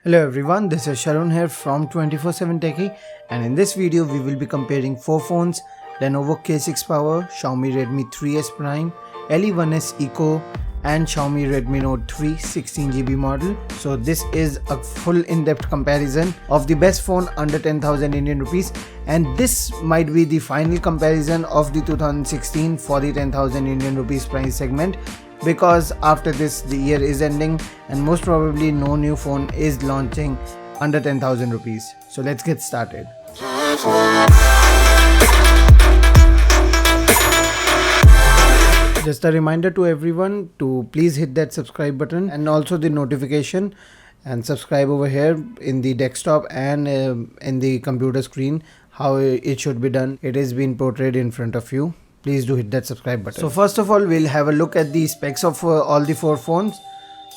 Hello everyone, this is Sharon here from 24/7 Techie, and in this video we will be comparing 4 phones: Lenovo K6 Power, Xiaomi Redmi 3s Prime, Le1s Eco and Xiaomi Redmi Note 3 16GB model. So this is a full in-depth comparison of the best phone under 10,000 Indian rupees, and this might be the final comparison of the 2016 for the 10,000 Indian rupees price segment, because after this the year is ending and most probably no new phone is launching under 10,000 rupees. So let's get started. Just a reminder to everyone to please hit that subscribe button and also the notification, and subscribe over here in the desktop and in the computer screen. How it should be done, it is being portrayed in front of you. Please do hit that subscribe button. So first of all, we'll have a look at the specs of all the 4 phones.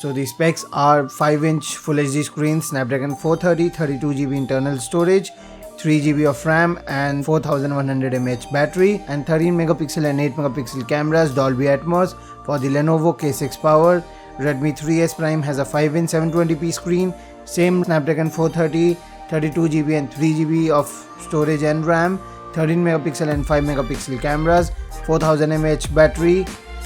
So the specs are 5-inch Full HD screen, Snapdragon 430, 32GB internal storage, 3GB of RAM and 4100 mAh battery, and 13 megapixel and 8 megapixel cameras, Dolby Atmos for the Lenovo K6 Power. Redmi 3s Prime has a 5-inch 720p screen, same Snapdragon 430, 32GB and 3GB of storage and RAM, 13 megapixel and 5 megapixel cameras, 4000 mAh battery.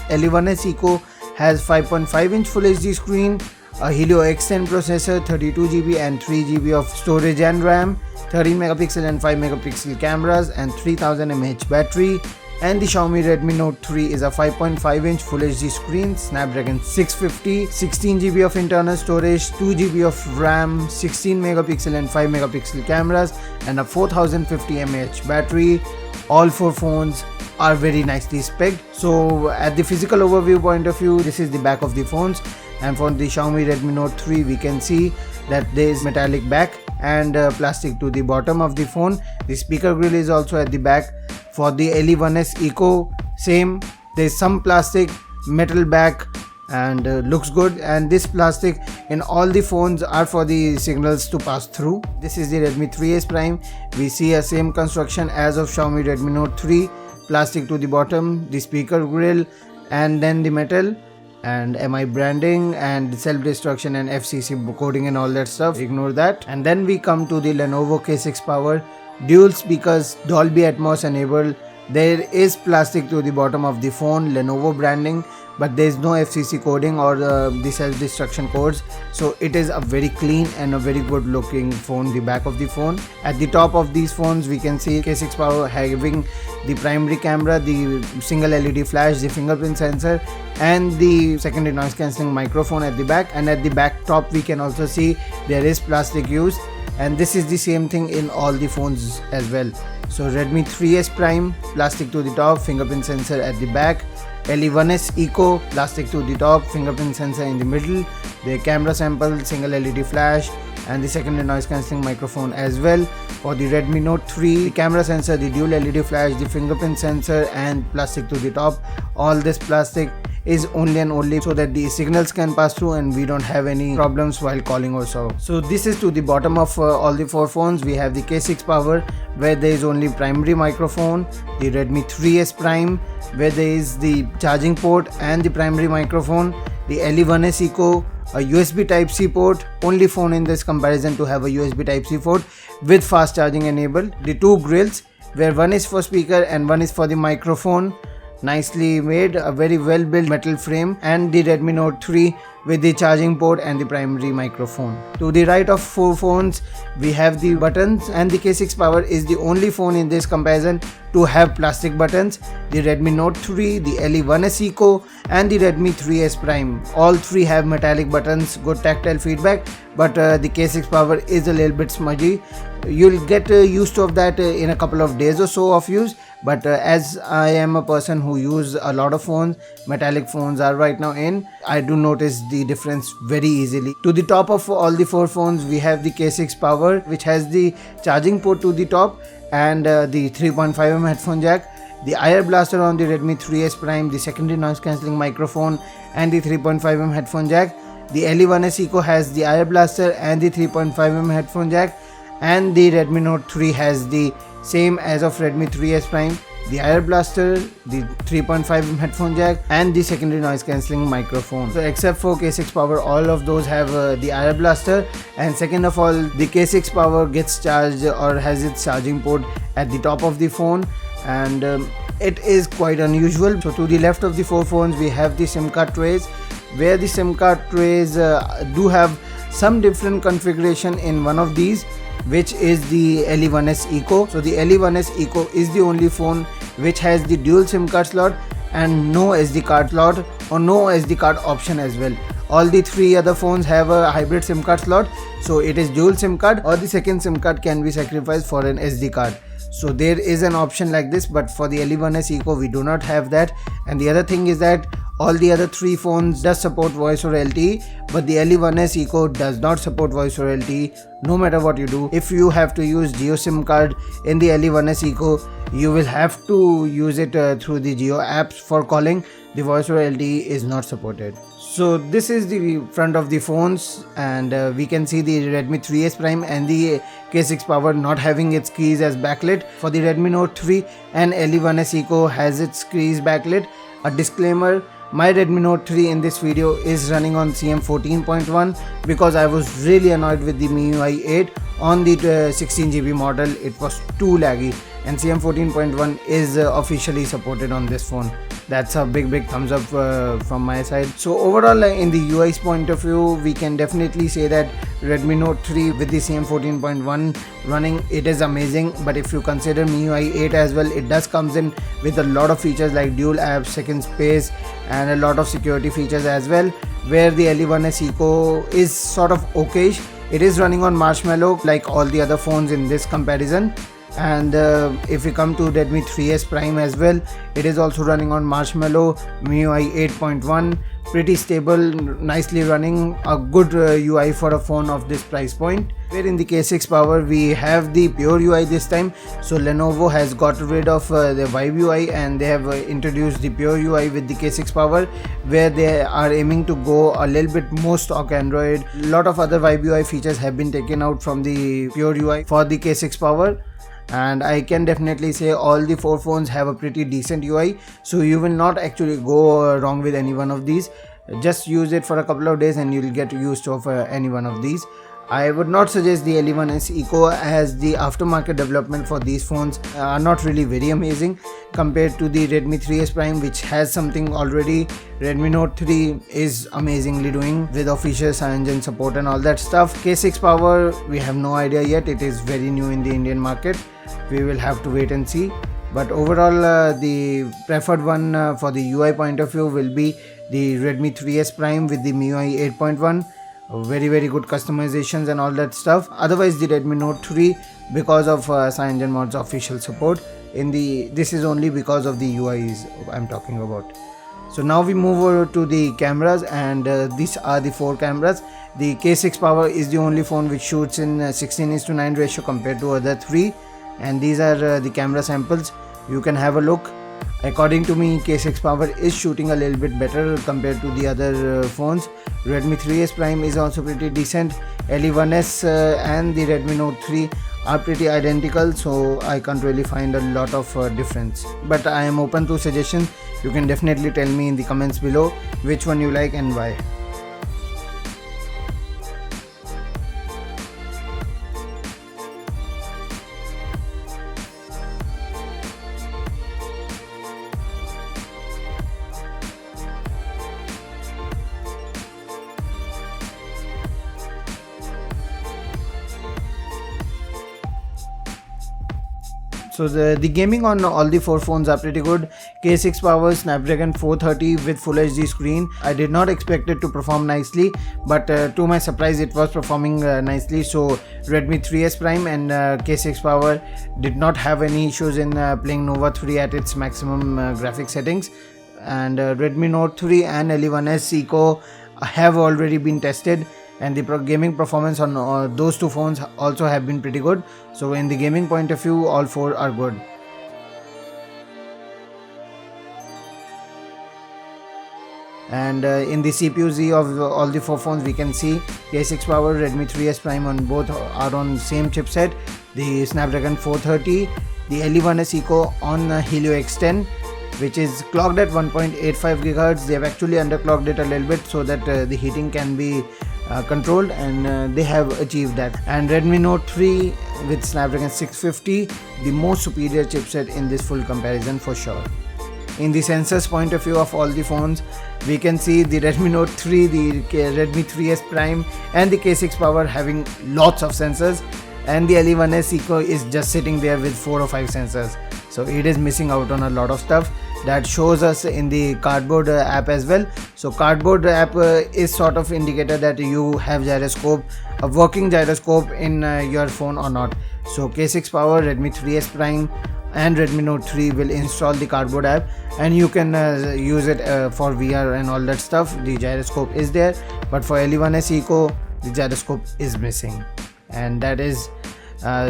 Le1s Eco has 5.5-inch Full HD screen, a Helio X10 processor, 32GB and 3GB of storage and RAM, 13 megapixel and 5 megapixel cameras and 3000 mAh battery. And the Xiaomi Redmi Note 3 is a 5.5-inch Full HD screen, Snapdragon 650, 16GB of internal storage, 2GB of RAM, 16 megapixel and 5 megapixel cameras and a 4050 mAh battery. All 4 phones are very nicely spec'd. So at the physical overview point of view, this is the back of the phones, and for the Xiaomi Redmi Note 3 we can see that there is metallic back and plastic to the bottom of the phone. The speaker grill is also at the back. For the Le1s Eco, same, there is some plastic, metal back, and looks good, and this plastic in all the phones are for the signals to pass through. This is the Redmi 3s Prime. We see a same construction as of Xiaomi Redmi Note 3, plastic to the bottom, the speaker grill, and then the metal and MI branding and self-destruction and FCC coding and all that stuff. Ignore that. And then we come to the Lenovo K6 Power. Dual speakers, Dolby Atmos enabled. There is plastic to the bottom of the phone, Lenovo branding, but there is no FCC coding or the self-destruction codes. So it is a very clean and a very good looking phone, the back of the phone. At the top of these phones we can see K6 Power having the primary camera, the single LED flash, the fingerprint sensor and the secondary noise cancelling microphone at the back. And at the back top we can also see there is plastic used, and this is the same thing in all the phones as well. So Redmi 3s Prime, plastic to the top, fingerprint sensor at the back. Le1s Eco, plastic to the top, fingerprint sensor in the middle, the camera sample, single LED flash and the secondary noise cancelling microphone as well. For the Redmi Note 3, the camera sensor, the dual LED flash, the fingerprint sensor and plastic to the top. All this plastic is only and only so that the signals can pass through and we don't have any problems while calling or so. So this is to the bottom of all the 4 phones. We have the K6 Power where there is only primary microphone, the Redmi 3s Prime where there is the charging port and the primary microphone, the Le1s Eco, a USB Type-C port, only phone in this comparison to have a USB Type-C port with fast charging enabled. The 2 grills where one is for speaker and one is for the microphone, nicely made, a very well built metal frame, and the Redmi Note 3 with the charging port and the primary microphone. To the right of 4 phones we have the buttons, and the K6 Power is the only phone in this comparison to have plastic buttons. The Redmi Note 3, the Le1s Eco and the Redmi 3s Prime, all 3 have metallic buttons, good tactile feedback, but the K6 Power is a little bit smudgy. You'll get used to that in a couple of days or so of use, but as I am a person who use a lot of phones, metallic phones are right now in, I do notice the difference very easily. To the top of all the 4 phones we have the K6 Power, which has the charging port to the top and the 3.5mm headphone jack, the IR blaster on the Redmi 3s Prime, the secondary noise cancelling microphone and the 3.5mm headphone jack. The Le1s Eco has the IR blaster and the 3.5mm headphone jack, and the Redmi Note 3 has the same as of Redmi 3s Prime, the air blaster, the 3.5 headphone jack, and the secondary noise cancelling microphone. So except for K6 Power, all of those have the air blaster, and second of all, the K6 Power gets charged or has its charging port at the top of the phone, and it is quite unusual. So to the left of the four phones we have the SIM card trays, where the SIM card trays do have some different configuration in one of these, which is the Le1s Eco. So the Le1s Eco is the only phone which has the dual SIM card slot and no SD card slot or no SD card option as well. All the three other phones have a hybrid SIM card slot, so it is dual SIM card, or the second SIM card can be sacrificed for an SD card. So there is an option like this, but for the Le1s Eco we do not have that. And the other thing is that all the other three phones does support voice over LTE, but the Le1s Eco does not support voice over LTE no matter what you do. If you have to use Jio SIM card in the Le1s Eco, you will have to use it through the Jio apps for calling. The voice over LTE is not supported. So this is the front of the phones, and we can see the Redmi 3S Prime and the K6 Power not having its keys as backlit. For the Redmi Note 3 and Le1s Eco has its keys backlit. A disclaimer, my Redmi Note 3 in this video is running on CM 14.1 because I was really annoyed with the MIUI 8 on the 16GB model. It was too laggy, and CM 14.1 is officially supported on this phone. That's a big thumbs up from my side. So overall, in the UI's point of view, we can definitely say that Redmi Note 3 with the CM 14.1 running, it is amazing. But if you consider MIUI 8 as well, it does comes in with a lot of features like dual apps, second space, and a lot of security features as well, where the Le1s Eco is sort of okayish. It is running on Marshmallow like all the other phones in this comparison. And if we come to Redmi 3S Prime as well, it is also running on Marshmallow, MIUI 8.1, pretty stable, nicely running, a good UI for a phone of this price point. Where in the K6 Power we have the pure UI this time. So Lenovo has got rid of the Vibe UI and they have introduced the pure UI with the K6 Power, where they are aiming to go a little bit more stock Android. A lot of other Vibe UI features have been taken out from the pure UI for the K6 Power. And I can definitely say all the four phones have a pretty decent UI, so you will not actually go wrong with any one of these. Just use it for a couple of days and you will get used to any one of these. I would not suggest the Le1s Eco, as the aftermarket development for these phones are not really very amazing compared to the Redmi 3S Prime, which has something already. Redmi Note 3 is amazingly doing with official CyanogenMod support and all that stuff. K6 Power, we have no idea yet. It is very new in the Indian market. We will have to wait and see. But overall, the preferred one for the UI point of view will be the Redmi 3S Prime with the MIUI 8.1. Very good customizations and all that stuff. Otherwise, the Redmi Note 3, because of CyanogenMod's official support. This is only because of the UIs I'm talking about. So now we move over to the cameras, and these are the four cameras. The K6 Power is the only phone which shoots in 16:9 ratio compared to other three, and these are the camera samples. You can have a look. According to me, K6 Power is shooting a little bit better compared to the other phones. Redmi 3S Prime is also pretty decent. Le1s and the Redmi Note 3 are pretty identical, so I can't really find a lot of difference. But I am open to suggestions. You can definitely tell me in the comments below which one you like and why. So the gaming on all the four phones are pretty good. K6 Power Snapdragon 430 with Full HD screen. I did not expect it to perform nicely, but to my surprise it was performing nicely. So Redmi 3S Prime and K6 Power did not have any issues in playing Nova 3 at its maximum graphic settings. And Redmi Note 3 and Le1s Eco have already been tested, and the gaming performance on those two phones also have been pretty good. So in the gaming point of view, all four are good. And in the CPU Z of all the four phones, we can see K6 Power, Redmi 3S Prime on both are on same chipset, the Snapdragon 430. the Le1s Eco on Helio X10, which is clocked at 1.85 GHz. They have actually underclocked it a little bit so that the heating can be controlled, and they have achieved that. And Redmi Note 3 with Snapdragon 650, the most superior chipset in this full comparison for sure. In the sensors point of view of all the phones, we can see the Redmi Note 3, the Redmi 3S Prime and the K6 Power having lots of sensors, and the Le1s Eco is just sitting there with 4 or 5 sensors. So it is missing out on a lot of stuff that shows us in the Cardboard app as well. So Cardboard app is sort of indicator that you have gyroscope, a working gyroscope in your phone or not. So K6 Power, Redmi 3S Prime and Redmi Note 3 will install the Cardboard app, and you can use it for VR and all that stuff. The gyroscope is there, but for Le1s Eco the gyroscope is missing, and that is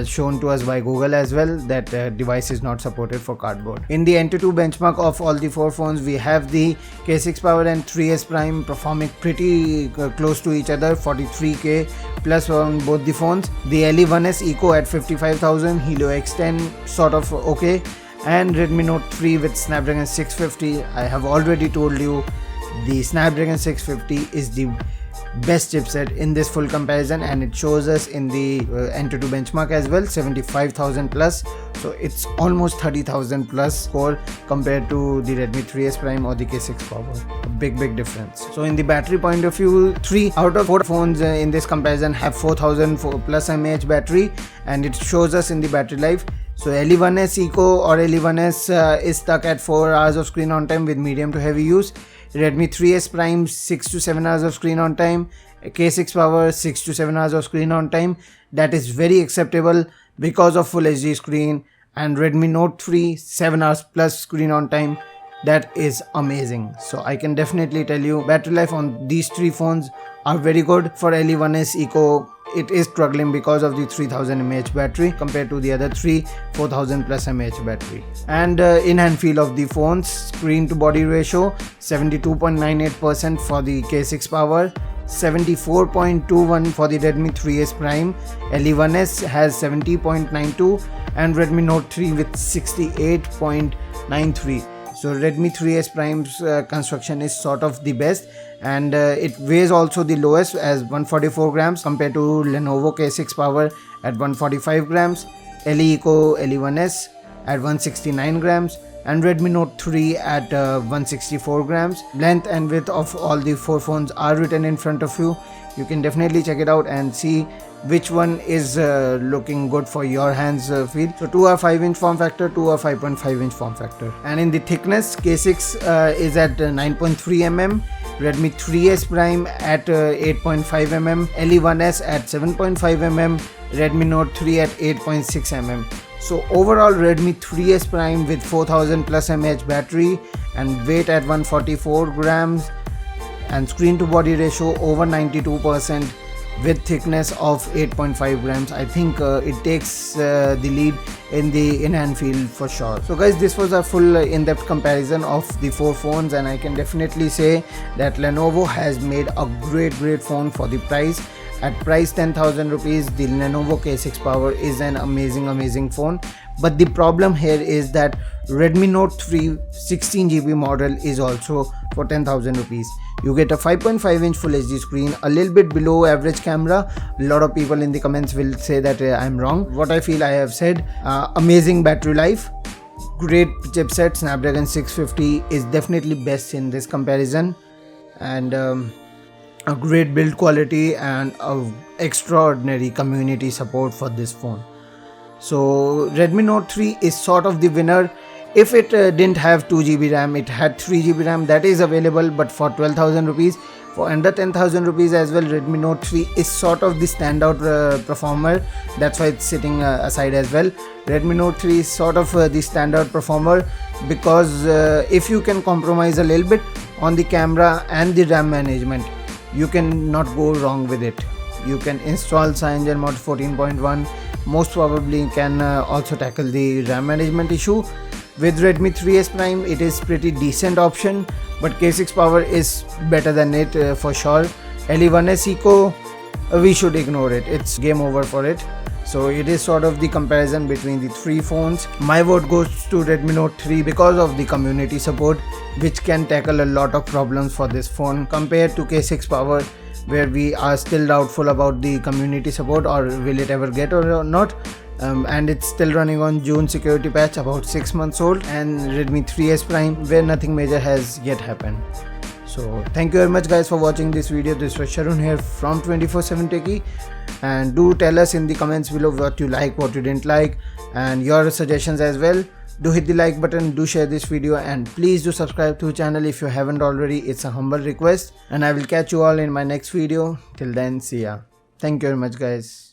shown to us by Google as well, that device is not supported for Cardboard. In the Antutu benchmark of all the 4 phones, we have the K6 Power and 3S Prime performing pretty close to each other, 43k plus on both the phones. The Le1s Eco at 55,000, Helio X10 sort of okay, and Redmi Note 3 with Snapdragon 650. I have already told you the Snapdragon 650 is the best chipset in this full comparison, and it shows us in the Antutu benchmark as well, 75,000 plus. So it's almost 30,000 plus score compared to the Redmi 3S Prime or the K6 Power. A big difference. So in the battery point of view, 3 out of 4 phones in this comparison have 4000 plus mAh battery, and it shows us in the battery life. So Le1s Eco or Le1s is stuck at 4 hours of screen on time with medium to heavy use. Redmi 3S Prime 6 to 7 hours of screen on time, K6 Power 6 to 7 hours of screen on time. That is very acceptable because of Full HD screen. And Redmi Note 3 7 hours plus screen on time. That is amazing. So I can definitely tell you battery life on these 3 phones are very good. For Le1s Eco, it is struggling because of the 3000 mAh battery compared to the other 3 4000 plus mAh battery. And in-hand feel of the phones, screen to body ratio 72.98% for the K6 Power, 74.21 for the Redmi 3S Prime. Le1s has 70.92 and Redmi Note 3 with 68.93. So Redmi 3S Prime's construction is sort of the best, and it weighs also the lowest as 144 grams compared to Lenovo K6 Power at 145 grams, Eco Le1s at 169 grams and Redmi Note 3 at 164 grams. Length and width of all the 4 phones are written in front of you. You can definitely check it out and see which one is looking good for your hands feel. So 2 are 5-inch form factor, 2 are 5.5-inch form factor. And in the thickness, K6 is at 9.3 mm, Redmi 3S Prime at 8.5 mm, Le1s at 7.5 mm, Redmi Note 3 at 8.6 mm. So overall Redmi 3S Prime with 4000 plus mAh battery and weight at 144 grams and screen to body ratio over 92% with thickness of 8.5 grams. I think it takes the lead in the in-hand feel for sure. So guys, this was a full in-depth comparison of the 4 phones, and I can definitely say that Lenovo has made a great phone for the price. At price 10,000 rupees, the Lenovo K6 Power is an amazing phone. But the problem here is that Redmi Note 3 16GB model is also for 10,000 rupees. You get a 5.5-inch Full HD screen, a little bit below average camera. A lot of people in the comments will say that I'm wrong. What I feel I have said. Amazing battery life, great chipset. Snapdragon 650 is definitely best in this comparison, and a great build quality and extraordinary community support for this phone. So Redmi Note 3 is sort of the winner. If it didn't have 2GB RAM, it had 3GB RAM, that is available, but for 12,000 rupees, for under 10,000 rupees as well, Redmi Note 3 is sort of the standout performer. That's why it's sitting aside as well. Redmi Note 3 is sort of the standout performer because if you can compromise a little bit on the camera and the RAM management, you can not go wrong with it. You can install CyanogenMod mod 14.1, most probably can also tackle the RAM management issue. With Redmi 3S Prime, it is pretty decent option, but K6 Power is better than it for sure. Le1s Eco, we should ignore it. It's game over for it. So it is sort of the comparison between the three phones. My vote goes to Redmi Note 3 because of the community support, which can tackle a lot of problems for this phone compared to K6 Power, where we are still doubtful about the community support or will it ever get or not. And it's still running on June security patch, about 6 months old, and Redmi 3S Prime, where nothing major has yet happened. So thank you very much guys for watching this video. This was Sharun here from 24/7 Techie, and do tell us in the comments below what you like, what you didn't like, and your suggestions as well. Do hit the like button, do share this video, and please do subscribe to the channel if you haven't already. It's a humble request, and I will catch you all in my next video. Till then, see ya. Thank you very much guys.